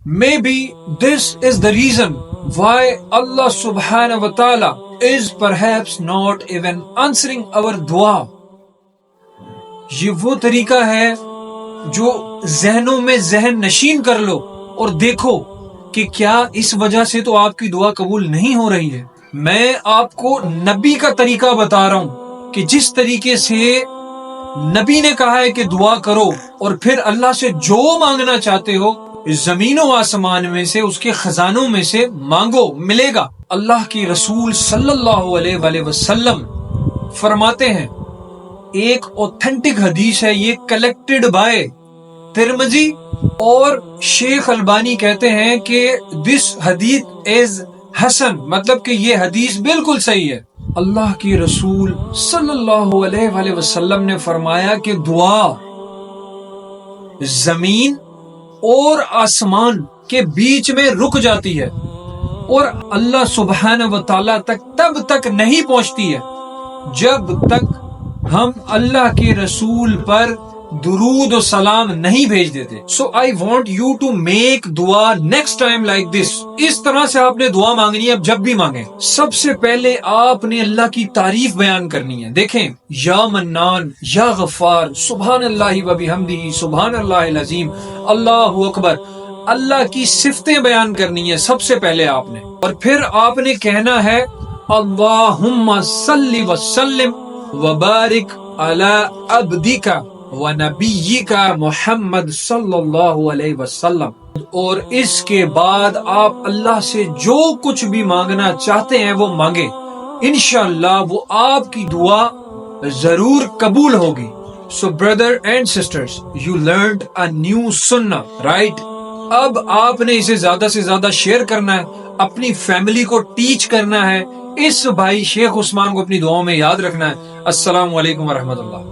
Maybe this is the reason why Allah subhanahu wa ta'ala is perhaps not even answering our dua. یہ وہ طریقہ ہے جو ذہنوں میں ذہن نشین کر لو اور دیکھو کہ کیا اس وجہ سے تو آپ کی دعا قبول نہیں ہو رہی ہے. میں آپ کو نبی کا طریقہ بتا رہا ہوں کہ جس طریقے سے نبی نے کہا ہے کہ دعا کرو اور پھر اللہ سے جو مانگنا چاہتے ہو زمین و آسمان میں سے اس کے خزانوں میں سے مانگو ملے گا. اللہ کی رسول صلی اللہ علیہ وآلہ وسلم فرماتے ہیں، ایک اوتھینٹک حدیث ہے، یہ کلیکٹڈ بائی ترمذی اور شیخ البانی کہتے ہیں کہ دس حدیث از حسن، مطلب کہ یہ حدیث بالکل صحیح ہے. اللہ کی رسول صلی اللہ علیہ وآلہ وسلم نے فرمایا کہ دعا زمین اور آسمان کے بیچ میں رک جاتی ہے اور اللہ سبحانہ و تعالیٰ تک تب تک نہیں پہنچتی ہے جب تک ہم اللہ کے رسول پر درود و سلام نہیں بھیج دیتے. So I want you to make دعا نیکسٹ ٹائم لائک دس. اس طرح سے آپ نے دعا مانگنی ہے. اب جب بھی مانگیں سب سے پہلے آپ نے اللہ کی تعریف بیان کرنی ہے. دیکھیں، یا منان، یا غفار، سبحان اللہ و بحمدہ، سبحان اللہ العظیم، اللہ اکبر. اللہ کی صفتیں بیان کرنی ہے سب سے پہلے آپ نے، اور پھر آپ نے کہنا ہے اللہم صلی وسلم وبارک علی عبدک ونبیک محمد صلی اللہ علیہ وسلم. اور اس کے بعد آپ اللہ سے جو کچھ بھی مانگنا چاہتے ہیں وہ مانگیں، انشاءاللہ وہ آپ کی دعا ضرور قبول ہوگی. So brother and sisters, you learned a new sunnah, right? اب آپ نے اسے زیادہ سے زیادہ شیئر کرنا ہے، اپنی فیملی کو ٹیچ کرنا ہے، اس بھائی شیخ عثمان کو اپنی دعاؤں میں یاد رکھنا ہے. السلام علیکم ورحمۃ اللہ.